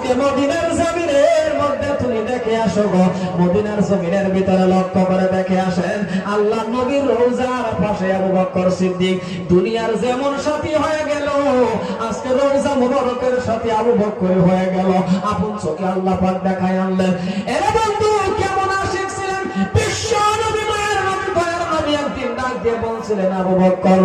আজকে মদিনার জমিনের মধ্যে তুমি দেখে আসো গো, মদিনার জমিনের ভিতরে লক্ষ্য করে দেখে আসেন আল্লাহ নবীর রওজার পাশে আবু বকর সিদ্দিক দুনিয়ার যেমন সাথী হয়ে গেল, আজকে রওজা মুবারকের সাথে আবু বকর হয়ে গেল। আপন চোখে আল্লাহ পাক দেখায় আনলেন। এরে বন্ধু, কেমন আশিক ছিলেন বিশ্ব নবী, মায়ের নবী, দয়ার নবী। একদিন ডাক দিয়ে বলছিলেন, আবু বকর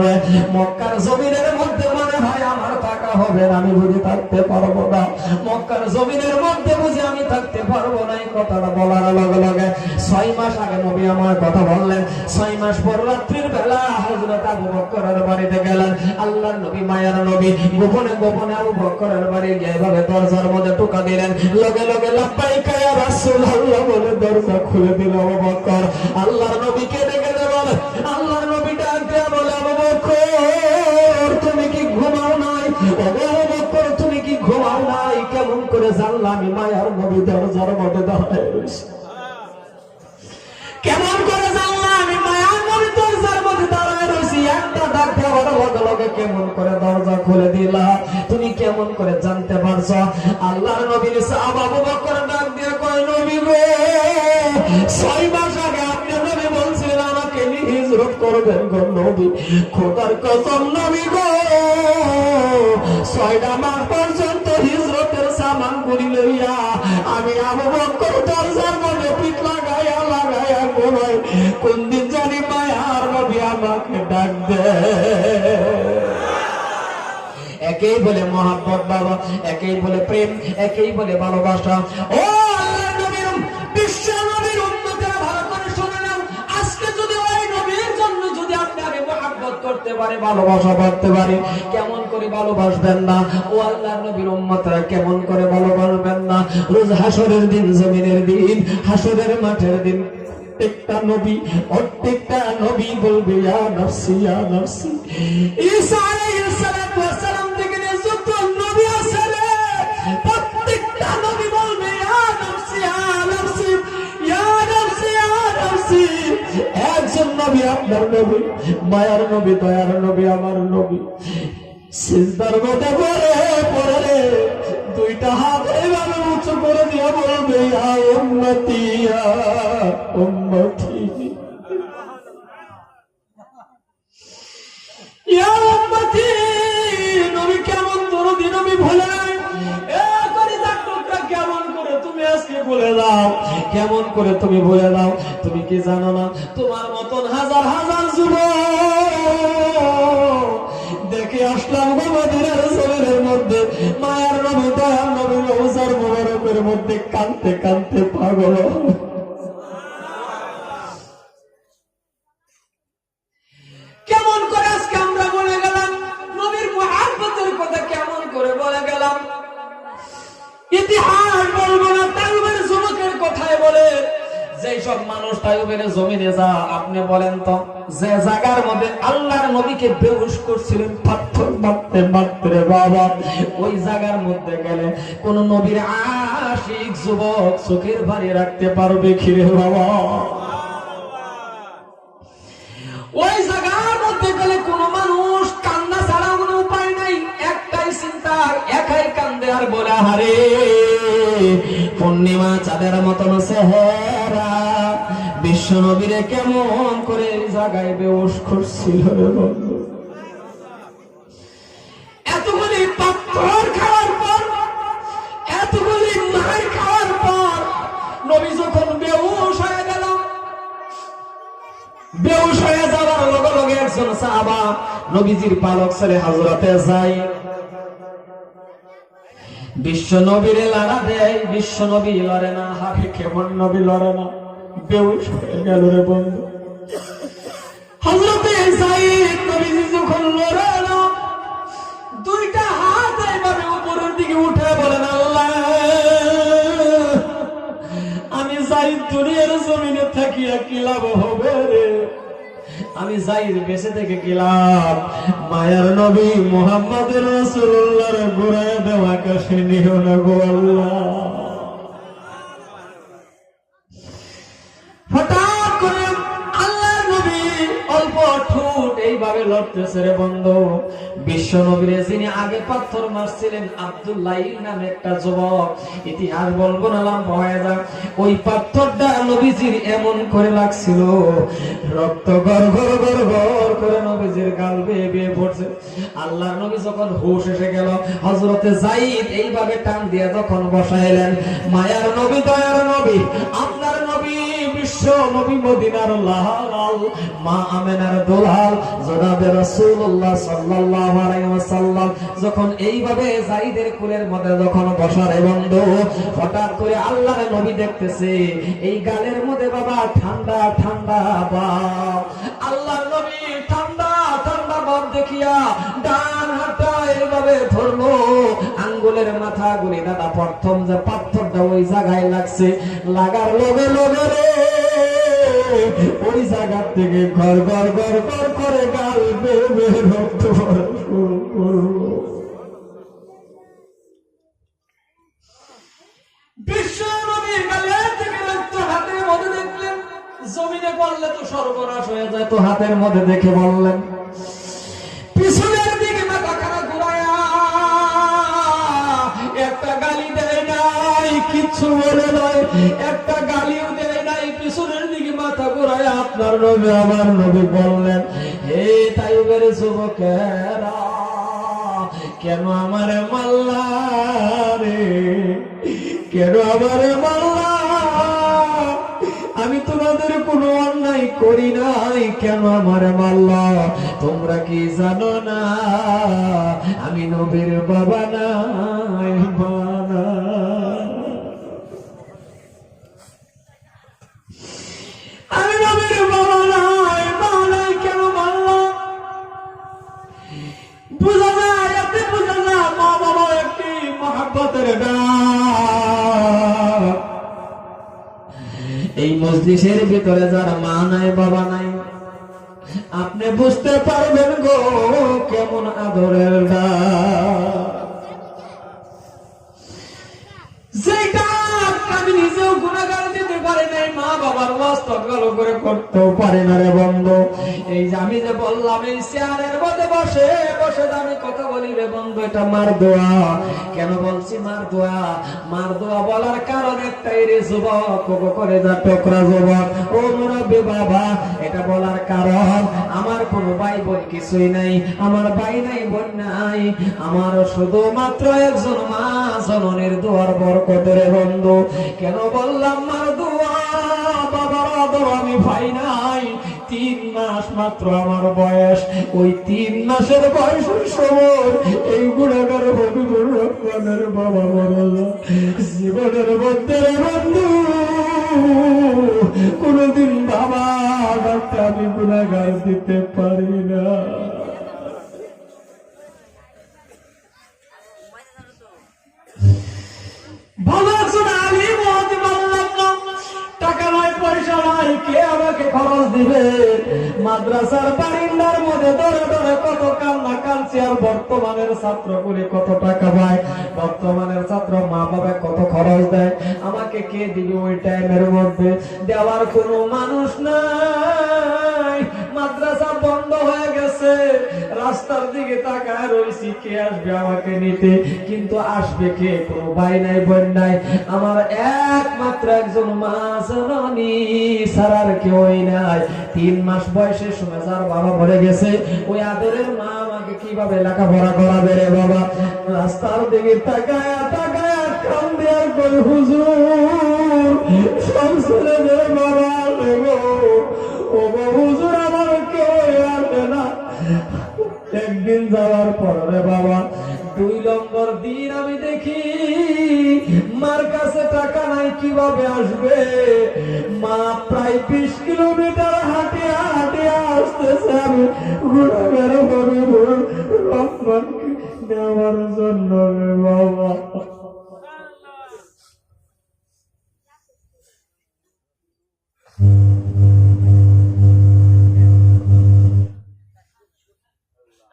মক্কার জমিনের মধ্যে মনে হয় আমার থাকা হবে না, আমি বুঝে থাকতে পারবো না। মক্কার জমিনের মধ্যে বুঝে আমি থাকতে পারবো না। এই কথাটা বলার লগে লগে 6 মাস আগে নবী আমার কথা বললেন। 6 মাস পর রাত্রির বেলা হযরত আবু বকরের বাড়িতে গেলেন। আল্লাহর নবী, মায়ের নবী গোপনে গোপনে আবু বকরের বাড়ি গিয়ে এভাবে দরজার মধ্যে টোকা দিলেন। লগে লগে লাব্বাইকা ইয়া রাসূলুল্লাহ বলে দরজা খুলে দিল আবু বকর। আল্লাহর নবীকে ডেকে দেন। আল্লাহর নবী ডাক দিয়ে বলে, আবু বকর তুমি কি ঘুমাও নাই? আবু বকর তুমি কি ঘুমাও নাই? কেমন করে জানলাম আমি মায়ার নবী দরজার মধ্যে দাঁড়ায় রয়েছে? কেমন করে জানলাম আমি মায়ার নবী দরজার মধ্যে দাঁড়ায় রয়েছি? একটা ডাক দেওয়ার লগে লগে কেমন করে দরজা খুলে দিলা? তুমি কেমন করে জানতে পারছো? আল্লাহর নবীর সাহাবা আবু বকর ডাক দিয়ে কয়, নবী গো 6 মাস আগে আপনি নবী বলছিলেন আমাকে নিয়ে হিজরত করবেন গো নবী। খোদার কসম নবী গো 6টা মাস পর্যন্ত হিজরতের সামান গুলি লইয়া আমি আবু বকর দরজার মধ্যে পিঠ লাগাইয়া লাগাইয়া ঘুমাই। কোন দিন জানি মায়ার নবী আমাকে ডাক দে। একেই বলে মহাব্বত বাবা, একেই বলে প্রেম, একেই বলে ভালোবাসা। ও আল্লাহর নবীর বিশ্ব নবীর উম্মতেরা ভালো করে শুনে নাও। আজকে যদি ওই নবীর জন্য যদি আপনি আমি মহাব্বত করতে পারি, ভালোবাসা করতে পারি, কেমন করে ভালোবাসবেন না? ও আল্লাহর নবীর উম্মতেরা কেমন করে ভালোবাসবেন না? রোজ হাসরের দিন, জমিনের দিন, হাসরের মাঠের দিন প্রত্যেকটা নবী বলবে ইয়া নফসি ইয়া নফসি। ঈসা আলাইহিস সালাতু ওয়াস সালাম থেকে যত নবী আছে প্রত্যেকটা নবী বলবে ইয়া নফসি ইয়া নফসি ইয়া নফসি ইয়া নফসি। একজন নবী, আপনার নবী, মায়ার নবী, দয়ার নবী, আমার নবী সিজদার মধ্যে পড়ে 2টা হাত এভাবে উঁচু করে দিয়ে বলবে ইয়া উম্মতি ইয়া উম্মতি ইয়া উম্মতি। নবী কেমন দরদি, নবী ভুলে নাই। কেমন করে তুমি আজকে ভুলে দাও? কেমন করে তুমি ভুলে দাও? তুমি কি জানো না তোমার মতন হাজার হাজার যুবক দেখে আসলাম মদিনার জমিনের মধ্যে মায়ার নবী, দয়ার নবী রওজার মুবারকের মধ্যে কাঁদতে কাঁদতে পাগল। কেমন করে আজকে আমরা বলে গেলাম নবীর মুহাব্বতের কথা, কেমন করে বলে গেলাম? ইতিহাস বলবো না, তাইবের যুবকের কথাই বলে। যেই সব মানুষ তাইবের জমিনে যা, আপনি বলেন তো যে জায়গার মধ্যে আল্লাহর নবীকে বেহুশ করছিলেন পাথর মারতে মারতে রে বাবা, ওই জায়গার মধ্যে গেলে কোন নবীর আশিক যুবক চোখের বাড়ি রাখতে পারবে কি রে বাবা? ওই জায়গার মধ্যে গেলে কোন মানুষ কান্না ছাড়া কোনো উপায় নাই। একটাই চিন্তা, একাই কান্দে আর বলে হারে পূর্ণিমা চাঁদের মতন চেহারা বিশ্ব নবীরে কেমন করে এই জায়গায় বেহুশ করছিল রে বন্ধু। এতগুলি পাথর খাওয়ার পর, এতগুলি মার খাওয়ার পর নবী যখন বেহুশ হয়ে গেল, বেহুশ হয়ে যাওয়ার লগে লগে একজন সাহাবা নবীজির পালক ছেলে হযরতে যায়েদ বিশ্ব নবীরে লড়া দেয়। বিশ্ব নবী লড়ে না। হারে কেমন নবী লড়ে না? বেহুশ হয়ে গেল রে বন্ধু। হযরতে যায়েদ নবীজি যখন লড়ে না, 2টা হাত এইভাবে উপরের দিকে উঠে বলেন, আল্লাহ আমি যায়েদ দুনিয়ার জমিনে থাকিয়া কি লাভ হবে রে? আমি যায়েদ বেঁচে থেকে কি লাভ? মায়ার নবী মুহাম্মদুর রাসূলুল্লাহর ঘুরায় দেওয়া কাছে নিও না গো আল্লাহ। হঠাৎ করে আল্লাহর নবী অল্প ঠোঁট এইভাবে হয়ে লড়তেছে রে বন্ধু। বিশ্ব নবীরে যিনি আগে পাথর মারছিলেন আব্দুল্লাহ নামে একটা যুবক, ইতিহাস বলবো না লম্বা হয়ে যাক, ওই পাথরটা নবীজির এমন করে লাগছিল, রক্ত গড় গড় গড় গড় করে নবীজির গাল বেয়ে বেয়ে পড়ছে। আল্লাহর নবী যখন হুঁশ এসে গেল, হযরতে যায়েদ এইভাবে টান দিয়ে যখন বসাইলেন, মায়ার নবী দয়ার নবী আপনার নবী বিশ্ব নবী মদিনার লাল মা আমেনার দুলাল জনাবে রাসূলুল্লাহ সাল্লাল্লাহু আলাইহি ওয়াসাল্লাম যখন এইভাবে যায়েদের কোলের মধ্যে যখন বসারে বন্ধু, হঠাৎ করে আল্লাহর নবী দেখতেছে এই গালের মধ্যে বাবা ঠান্ডা ঠান্ডা ভাব। আল্লাহর নবী ঠান্ডা ঠান্ডা ভাব দেখিয়া ডান হাতটা এইভাবে ধরলো, আঙ্গুলের মাথা গুলি দাদা প্রথম যে পাথরটা ওই জায়গায় লাগছে, লাগার লগে লগে রে ওই জায়গা থেকে ঘর ঘর ঘর ঘর করে গাল বেয়ে বেয়ে রক্ত পড়া শুরু করলো। বিশ্ব নবীর গালে থেকে রক্ত হাতের মধ্যে দেখলেন, জমিনে পড়লে তো সর্বনাশ হয়ে যায়, তো হাতের মধ্যে দেখে বললেন, পিছনের দিকে মাথা খানা ঘুরায়া একটা গালি দেয় নাই, কিচ্ছু বলে নয়, একটা গালিও দেয় নাই, পিছনের দিকে মাথা ঘুরায়া আপনার নবী আমার নবী বললেন, হে তাইবের যুবকেরা কেন আমারে মাল্লা রে, কেন আমারে মাল্লা, আমি তোমাদের কোনো অন্যায় করি নাই, কেন আমারে মাল্লা, তোমরা কি জানো না আমি নবীর বাবা নাই বানা, আমি নবীর বাবা নাই বানাই, কেন মাল্লা? বুঝা যায়, এতে বুঝা যায় মা বাবা একটি মহব্বতের ডাক। এই মজলিসের ভিতরে যারা মা নাই বাবা নাই, আপনি বুঝতে পারবেন গো কেমন আদরের ডাক। যেটা আমি নিজেও গুণাগার দিতে পারি নাই, মা বাবার ওয়াস্তা ভালো করে করতেও পারি না রে বন্ধু। এই যে আমি যে বললাম এই চেয়ারের মধ্যে বসে বসে আমি কথা বলি রে বন্ধু, এটা মার দোয়া। কেন বলছি মার দোয়া? মার দোয়া বলার কারণ একটাই রে যুবক, করে যা টোকরা যুবক, ও মুরব্বি বাবা, এটা বলার কারণ আমার কোনো ভাই বোন কিছুই নাই, আমার ভাই নাই বোন নাই, আমার শুধুমাত্র একজন মা জননীর দোয়ার বরকতে রে বন্ধু। কেন বললাম মার দোয়া? বাবার আদর আমি পাই নাই, 3 মাস মাত্র আমার বয়স, ওই 3 মাসের বয়সের সময় এই গুণাগার হবিবুর রহমানের বাবা বলে জীবনের মধ্যে বন্ধু কোনদিন বাবা ডাক্তার আমি গুণাগার দিতে পারি না। ভালো একজন আলিম হতে পারলাম না, টাকা নয় পয়সা নাই, কে আমাকে খরচ দিবে? মাদ্রাসার বারিন্দার মধ্যে ধরে ধরে কত কান্না কাঁদছি, আর বর্তমানের ছাত্রগুলি কত টাকা পায়, বর্তমানের ছাত্র মা বাবা কত খরচ দেয়, আমাকে কে দিবে ওই টাইমের মধ্যে? দেওয়ার কোনো মানুষ নাই, মাদ্রাসা বন্ধ হয়ে গেছে, রাস্তার দিকে তাকায় রয়েছি, কে আসবে আমাকে নিতে? কিন্তু আসবে কে? কোনো ভাই নাই বোন নাই, আমার একমাত্র একজন মা জননী সারার কেউই নাই। 3 মাস বয়সের সময় যার বাবা মরে গেছে, ওই আদরের মা আমাকে কিভাবে লেখাপড়া করাবে রে বাবা? রাস্তার দিকে তাকায় তাকায় কান্দে আর কই, হুজুর সব ছেলেদের বাবা আসে গো, ও গো হুজুর আমার কেউ আসে না। একদিন যাওয়ার পরে বাবা 2 নম্বর দিন আমি দেখি মার কাছে টাকা নাই, কিভাবে আসবে? মা প্রায় 20 কিলোমিটার হাঁটিয়া হাঁটিয়া আসতেছে, আমি গুণাগার হবিবুর রহমানকে নেওয়ার জন্য রে বাবা।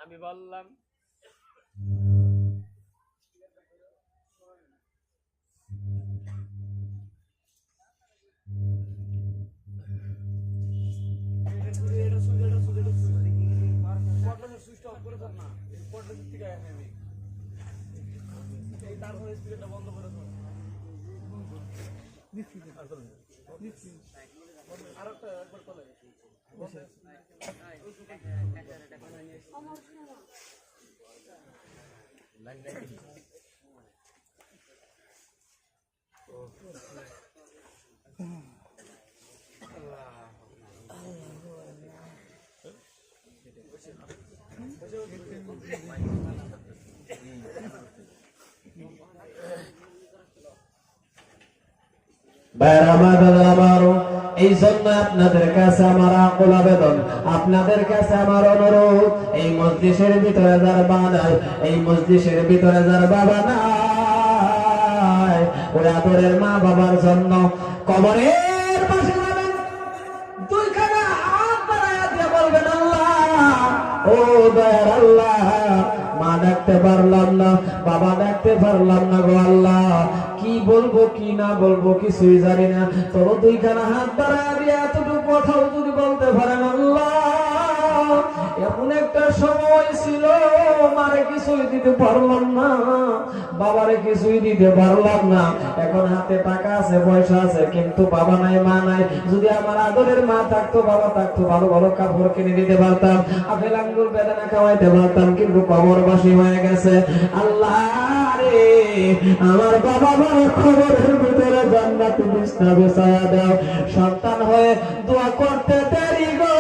আমি বললাম এই জন্য আপনাদের কাছে আমার আকুল আবেদন, আপনাদের কাছে আমার অনুরোধ, এই মজলিসের ভিতরে যার বানায়, এই মজলিসের ভিতরে যার বাবা নাই, ওই আদরের মা বাবার জন্য কবরের পাশে যাবেন, দুইখানা হাত বাড়ায়া দিয়ে বলবেন, আল্লাহ ও দয়ার আল্লাহ, মা ডাকতে পারলাম না, বাবা ডাকতে পারলাম না গো আল্লাহ, কি বলবো কি না বলবো কিছুই জানি না, তোর দুইখানা হাত বাড়ায়া দিয়ে এতটুকু কথাও যদি বলতে পারেন, আল্লাহ এমন একটা সময় ছিল মারে কিছুই দিতে পারলাম না, বাবারে কিছুই দিতে পারলাম না, এখন হাতে টাকা আছে পয়সা আছে কিন্তু বাবা নাই মা নাই, যদি আমার আদরের মা থাকতো বাবা থাকতো ভালো ভালো কাপড় কিনে দিতে পারতাম, আপেল আঙ্গুর বেদানা খাওয়াইতে পারতাম, কিন্তু কবরবাসী হয়ে গেছে। আল্লাহ রে আমার বাবা মার খবরের ভিতরে জান্নাতি বিছনা বিছায়া দাও, সন্তান হয়ে দোয়া করতে দেরি গো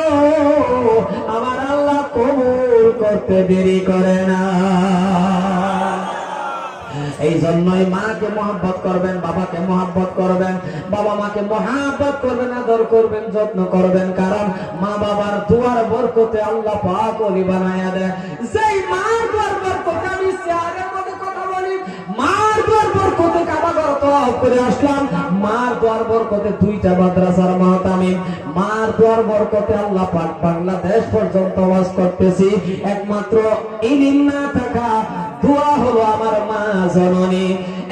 আমার আল্লাহ কবুল করতে দেরি করে না। এই জন্যই মাকে মহব্বত করবেন, বাবাকে মহব্বত করবেন, বাবা মাকে মহব্বত করবেন, আদর করবেন, যত্ন করবেন, কারণ মা বাবার দুয়ার বরকতে আল্লাহ পাক ওলি বানায়া দেয়। যেই মার দুয়ার বরকতে, আমি চেয়ারের মধ্যে কথা বলি, মার দুয়ার বরকতে কাবাঘর তওয়াফ করে আসলাম, মার দুয়ার বরকতে দুইটা মাদ্রাসার মাহতামিম, মার দুয়ার বরকতে আল্লাহ পাক বাংলাদেশ পর্যন্ত ওয়াজ করতেছি, একমাত্র ইলম না থাকা দোয়া হলো আমার মা জননী।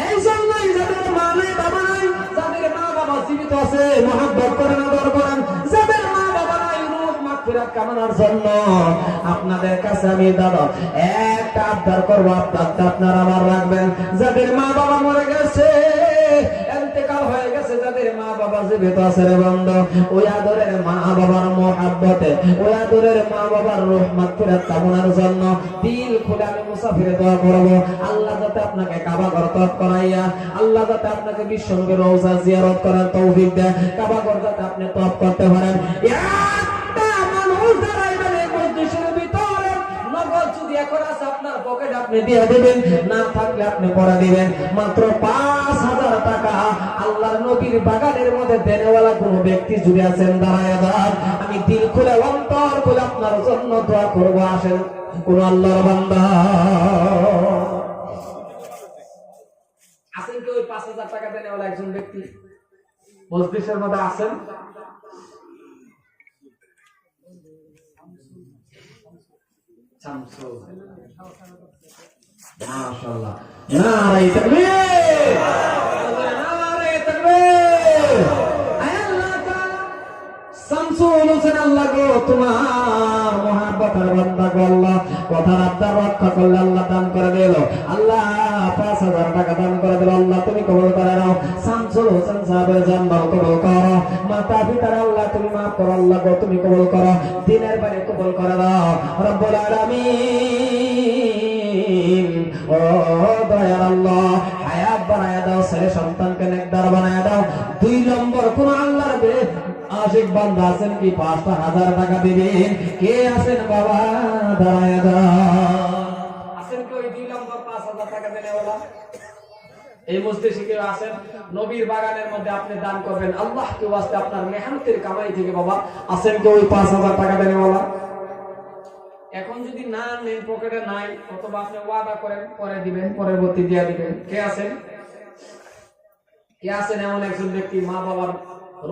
এই জন্যই যাদের মা নাই বাবা নাই, যাদের মা বাবা জীবিত আছে মহব্বত করেন, আদর করেন, যাদের মা বাবা নাই রূহ মাগফিরাত কামনার জন্য আপনাদের কাছে আমি দাদা একটা আবদার করবো, আপনারা আমার রাখবেন, যাদের মা বাবা মরে গেছে, ইন্তেকাল হয়ে গেছে, যাদের মা বাবা জীবিত আছে রে বন্ধু, ওই আদরের মা বাবার মহব্বতে, ওই আদরের মা বাবার রূহ মাগফিরাত কামনার জন্য দিল খুলে আমি মুসাফিরে দোয়া করব, আল্লাহ যাতে আপনাকে কাবা ঘর তওয়াফ করাইয়া, আল্লাহ যাতে আপনাকে বিশ্বনবীর রওজা জিয়ারত করার তৌফিক দেয়, কাবা ঘর যাতে আপনি তওয়াফ করতে পারেন। একটা মানুষ দাঁড়াইবেন এই মজলিসের ভিতরে, নগদ যদি এখন আছে আপনার পকেট আপনি দিয়ে দিবেন, না থাকলে আপনি পরে দিবেন, মাত্র ৫,০০০ টাকা আল্লাহর নবীর বাগানের মধ্যে দেনেওয়ালা কোন ব্যক্তি যদি আছেন দাঁড়ায় যান, আমি দিল খুলে অন্তর খুলে আপনার জন্য দোয়া করবো, আসেন কোন আল্লাহর বান্দা আছেন কি ওই ৫,০০০ টাকা দেনেওয়ালা একজন ব্যক্তি মজলিসের মধ্যে আছেন? মাশাআল্লাহ, নারে তাকবীর, নারে তাকবীর। আল্লাহ তাআলা শামসুল হোসেন, আল্লাহ গো তোমার মহব্বতের বান্দা গো আল্লাহ, কথার আবদার রক্ষা করলে আল্লাহ দান করে দিল, আল্লাহ ৫,০০০ টাকা দান করে দিল, আল্লাহ তুমি কবুল করে নাও, শামসুল হোসেন সাহেবের জানমাল কবুল করো, মাতা পিতার আল্লাহ তুমি মাফ করো, আল্লাহ গো তুমি কবুল করো, দিনের বাড়ি কবুল করে দাও রব্বুল আলামিন। ও দয়ার আল্লাহ, হায়াত বানায়া দাও, ছেলে সন্তানকে নেকদার বানায়া দাও। ২ নম্বর কোন আল্লাহর আশিক বান্দা আছেন কি ৫,০০০ টাকা দিবেন? কে আছেন বাবা দাঁড়ায়া দাও, আছেন কি ওই ২ নম্বর ৫,০০০ টাকা দেনেওয়ালা? এই মজলিসে কেউ আছেন? নবীর বাগানের মধ্যে আপনি দান করবেন আল্লাহকে ওয়াস্তে, আপনার মেহনতের কামাই থেকে বাবা, আছেন কি ওই ৫,০০০ টাকা দেনেওয়ালা? এখন যদি না নেন, পকেটে নাই, অথবা আপনি ওয়াদা করেন পরে দিবেন, পরবর্তী দিয়া দিবেন, কে আছেন? কে আছেন এমন একজন ব্যক্তি মা বাবার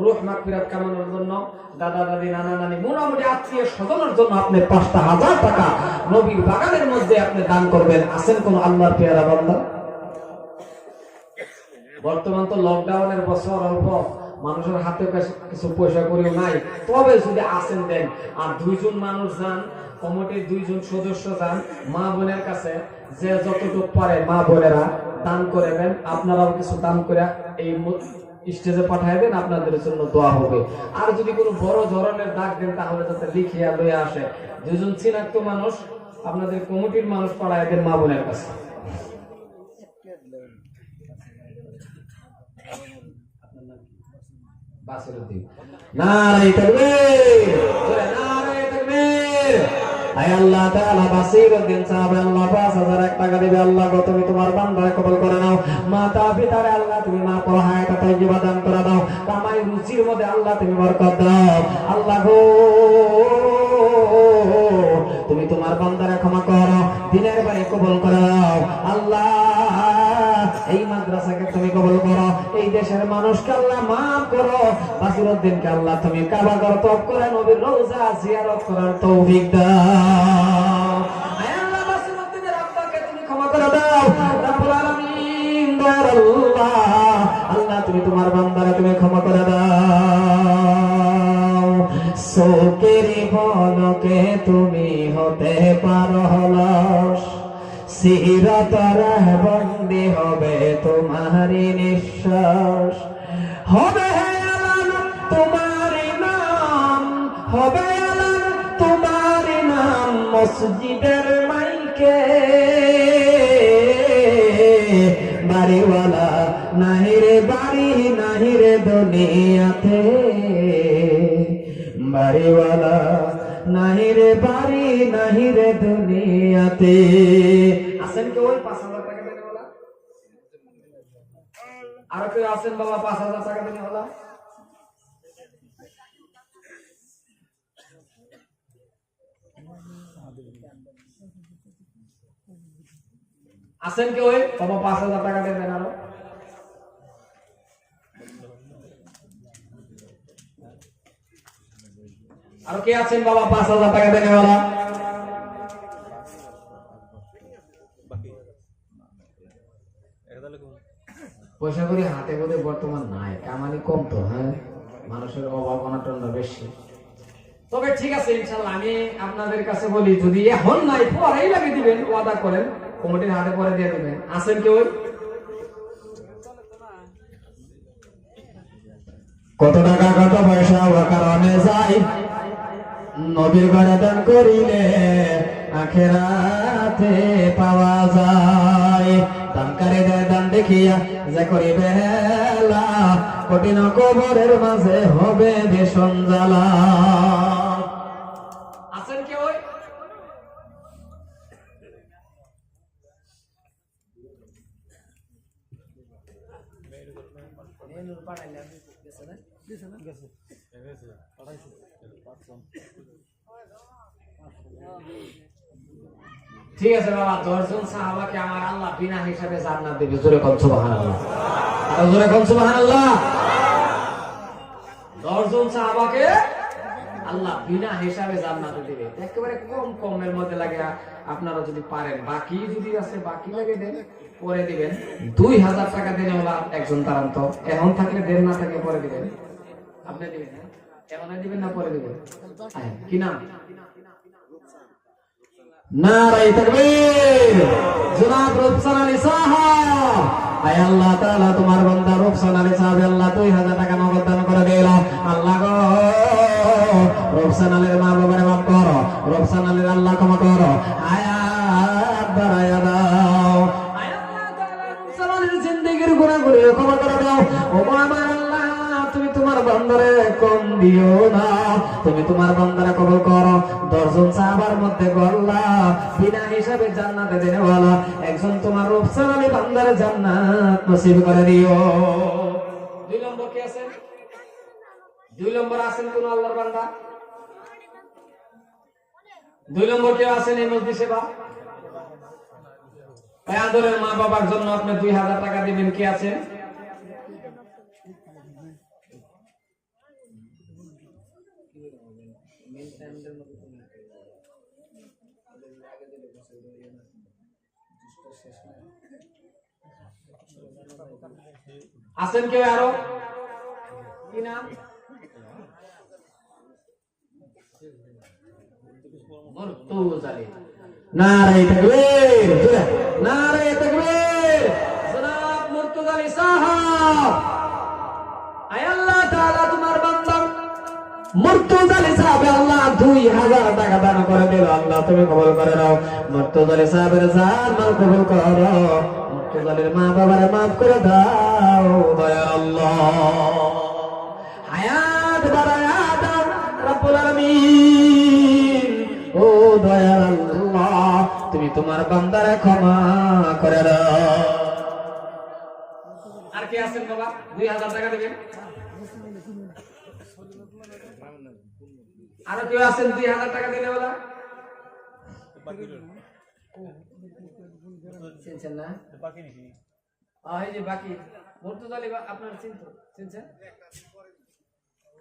রূহ মাগফিরাত কামনার জন্য, দাদা দাদি নানা নানি মোটামুটি আত্মীয় স্বজনের জন্য আপনি ৫,০০০ টাকা নবীর বাগানের মধ্যে আপনি দান করবেন? আছেন কোন আল্লাহর পেয়ারা বান্দা? বর্তমান তো লকডাউনের বছর, অল্প মানুষের হাতে কিছু পয়সা করেও নাই, তবে যদি আসেন দেন। আর ২ জন মানুষ যান, কমিটির ২ জন সদস্য যান মা বোনের কাছে, যে যতটুকু পারে মা বোনেরা দান করবেন, আপনারাও কিছু দান করে এই স্টেজে পাঠাইবেন, আপনাদের জন্য দোয়া হবে। আর যদি কোনো বড় ধরনের ডাক দেন তাহলে যাতে লিখিয়া লইয়া আসে। দুজন চিনাক্ত মানুষ আপনাদের কমিটির মানুষ পাঠায় দেন মা বোনের কাছে। নারে তাকবীর, নারে তাকবীর। আয় আল্লাহ তাআলা বাসিরউদ্দিন সাহেব আল্লাহ 5000 টাকা দিবে। আল্লাহ গো তুমি তোমার বান্দারে কবুল করে নাও। মাতা পিতারে আল্লাহ তুমি মা পর হায়াত তাইয়্যিবা দান করে দাও। কামাই রুজির মধ্যে আল্লাহ তুমি বরকত দাও। আল্লাহ গো তুমি তোমার বান্দারে ক্ষমা করো, দিনের বাড়ি কবুল করে দাও। আল্লাহ এই মাদ্রাসাকে তুমি কবুল করো, এই দেশের মানুষকে আল্লাহ মাফ করো। বাসিরউদ্দিনকে আল্লাহ তুমি কাবা ঘর তওয়াফ করে নবীর রওজা জিয়ারত করার তৌফিক দাও। আয় আল্লাহ বাসিরউদ্দিনের আব্বাকে তুমি ক্ষমা করে দাও। রব্বুল আলামিন দয়ার আল্লাহ, আল্লাহ তুমি তোমার বান্দারে তুমি ক্ষমা করে দাও। চোখের পলকে তুমি হতে পারো হলাস, সিরাতার বন্দী হবে তোমারি নিঃশ্বাস। হবে আলান তোমারি নাম, হবে আলান তোমারি নাম মসজিদের মাইকে। বাড়িওয়ালা নাহিরে বাড়ি নাহিরে দুনিয়াতে, বাড়িওয়ালা নাহিরে বাড়ি নাহিরে দুনিয়াতে। আছেন কেউ 5000 টাকা দেনেওয়ালা? আর কেউ আছেন বাবা 5000 টাকা দেনেওয়ালা? আছেন কেউ বাবা 5000 টাকা দেবেন? আরো আর কে আছেন বাবা 5000 টাকা দেনেওয়ালা? পয়সা করে হাতে করে বর্তমান নাই, কামানি কম তো। হ্যাঁ, মানুষের অভাব অনটন বেশি। তবে ঠিক আছে ইনশাআল্লাহ আমি আপনাদের কাছে বলি, যদি এখন নাই পরেই লাগিয়ে দিবেন, ওয়াদা করেন কমিটির হাতে পরে দিয়ে দিবেন। আছেন কেউ? কত টাকা কত পয়সা ও কারণে যাই, নবীর ঘরে দান করিলে আখিরাতে পাওয়া যায়। দানকারী দেয় দান দেখিয়া যে করিবে হেলা, কঠিন কবরের মাঝে হবে ভীষণ জ্বালা। আছেন কেউ? ঠিক আছে বাবা, 10 জন সাহাবাকে আমার আল্লাহ বিনা হিসাবে জান্নাত দেবে। জোরে কোন সুবহানাল্লাহ, আর জোরে কোন সুবহানাল্লাহ। 10 জন সাহাবাকে আল্লাহ বিনা হিসাবে জান্নাত দেবে। একেবারে কম কমের মধ্যে লাগে। আপনারা যদি পারেন, বাকি যদি আছে বাকি লাগে দেন, পরে দিবেন। 2000 টাকা দেন ওলা একজন তারান তো, এখন থাকলে দেন, না থাকলে পরে দিবেন। আপনি দিবেন না, এখন দিবেন না পরে দিবেন? কি নাম? নারে তাকবীর, জনাব রূপসান আলী সাহেব। আয় আল্লাহ তাআলা তোমার বান্দা রূপসান আলী সাহেব আল্লাহ 2000 টাকা নগদ দান করে দিল। আল্লাহ গো রূপসান আলীর মা বাবার মাফ করো, রূপসান আলীর আল্লাহ ক্ষমা করো, আয়াত বাড়ায়া দাও। আয় আল্লাহ তাআলা রূপসান আলীর জিন্দেগীর গুনাহগুলো ক্ষমা করে দাও। ও আমার আল্লাহ, তুমি তোমার বান্দারে কম দিও না, তুমি তোমার বান্দারে কবুল করো। 10 জন সাহাবার মধ্যে গল্লা বিনা হিসাবে জান্নাতে দেনেওয়ালা একজন তোমার রূপসান আলী বান্দারে জান্নাত নসিব করে দিও। 2 নম্বর কে আছেন? 2 নম্বর আছেন কোন আল্লাহর বান্দা? 2 নম্বর কে আছেন এই মজলিসে? বা আদরের মা বাবার জন্য আপনি 2000 টাকা দিবেন। কে আছেন? আছেন কেউ আরো? কি নাম? মুর্তুজ আলী। নারে তাকবীর, নারে তাকবীর। মুর্তজালি সাহেব, আয় আল্লাহ তাআলা তোমার বান্দা মুর্তজালি সাহেব আল্লাহ 2000 টাকা দান করে দিল, আল্লাহ তুমি কবুল করে নাও। মুর্তজালি সাহেবের জান মাল কবুল করো, মুর্তজালির মা বাবার মাফ করে দাও দয়া আল্লাহ, হায়াত বাড়ায়া দাও রব্বুল আলামিন। ও দয়া আল্লাহ তুমি তোমার বান্দারে ক্ষমা করে দাও। আর কে আছেন বাবা 2000 টাকা দিবেন? আর কেউ আছেন 2000 টাকা দিলে বলা? চিনছেন না? বাকি নাকি? এই যে বাকি মুর্তজালি আপনার চিনছেন?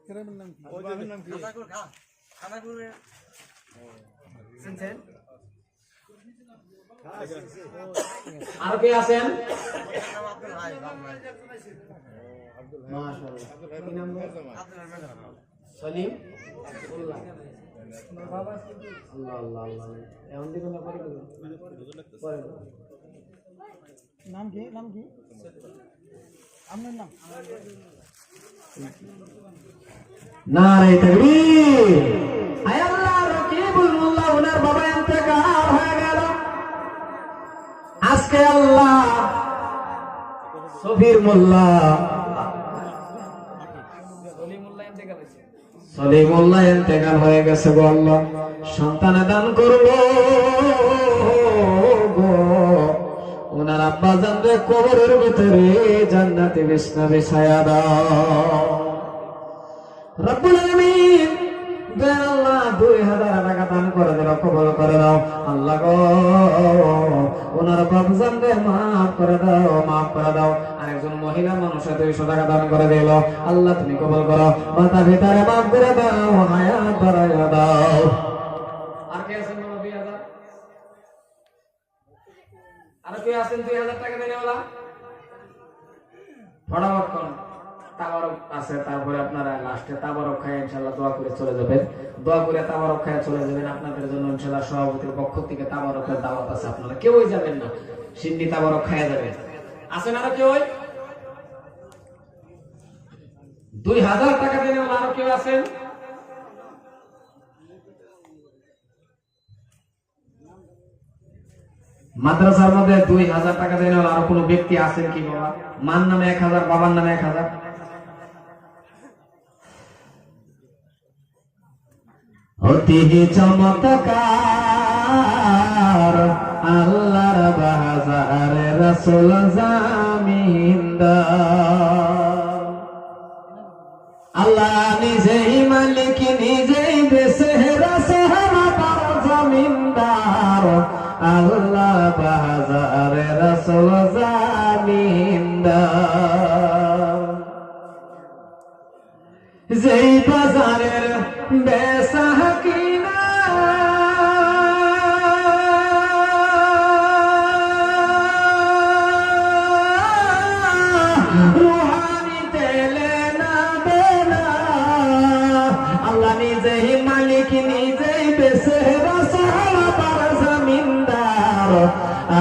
গ্রামের নাম কি? ওই গ্রামের নাম কি? খানাকুরে চিনছেন? আর কে আছেন? মাশাআল্লাহ কি নাম? সলিম আল্লাহ বাবা আল্লাহ আল্লাহ আল্লাহ এখন দেখুন না পরে পরে নাম কি আপনার নাম? নারে তাকবীর। আয় আল্লাহ রকিবুল মোল্লা ওনার বাবা ইন্তেকাল হয়ে গেল আজকে, আল্লাহ সফির মোল্লা সলিমুল্লাহ ইন্তেকাল হয়ে গেছে গো আল্লাহ, সন্তানে দান করলো গো, ওনার আব্বা জানবে কবরের ভিতরে জান্নাতে বিছনা বিছায়া দাও রব্বুল আলামিন। আল্লাহ 2000 টাকা দান করে দিল, কবুল করে দাও আল্লাহ গো, ওনার বাপ জানবে মাফ করে দাও, মাফ করে দাও। আরেকজন মহিলা মানুষ 200 টাকা দান করে দিল, আল্লাহ তুমি কবুল করো, মাতা পিতারে মাফ করে দাও, হায়াত বাড়াইয়া দাও। আর কে আছেন 2000? আর কে আছেন 2000 টাকা দিলে বলা? ফটাফট কোন তাবারক আছে, তারপরে আপনারা লাস্টে তাবারক খায় ইনশাআল্লাহ দোয়া করে চলে যাবেন, দোয়া করে তাবারক খায় চলে যাবেন। আপনাদের জন্য ইনশাআল্লাহ সভাপতির পক্ষ থেকে তাবারকের দাওয়াত আছে, আপনারা কেউই যাবেন না, সিন্নি তাবারক খায় যাবেন। আছেন আর কেউ? 2000 টাকা দিলে আর কেউ আছেন? মাদ্রাসার মধ্যে 2000 টাকা দিলে আর কোন ব্যক্তি আছেন কি বাবা? মার নামে 1000, বাবার নামে 1000। অতি চমৎকার আল্লাহর বাজার রাসূল জামিনদার, আল্লাহ নিজেই মালিক, নিজেই বেসেরা সাহাবার জামিনদার, আল্লাহ বাজার রাসূল জামিনদার। যেই বাজারের বেচা কিনা রুহানি তেলে না বেনা, আল্লাহ নিজেই মালিক, নিজেই বেচেরা সাহাবার জামিনদার,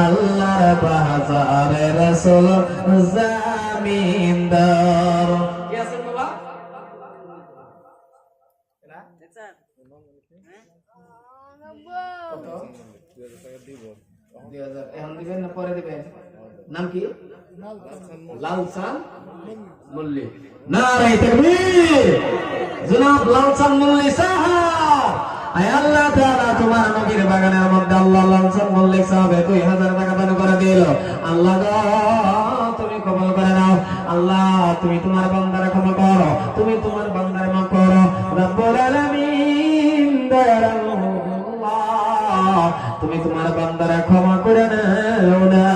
আল্লাহর বাজারে রাসূল জামিনদার। কি আছে বাবা? এখন দিবেন না পরে দিবেন? নাম কি? লালচান মল্লিক। নারে তাকবীর। জনাব লালচান মল্লিক সাহেব, আয় আল্লাহ তাআলা তোমার নবীর বাগানের মধ্যে আল্লাহ লালচান মল্লিক সাহেব 2000 টাকা দান করে দিল, আল্লাহ গো তুমি কবুল করে নাও, আল্লাহ তুমি তোমার বান্দারে ক্ষমা করো, তুমি তোমার বান্দারে মাফ করো রব্বুল আলামিন। দয়াল আল্লাহ তুমি তোমার বান্দারে ক্ষমা করে নাও না।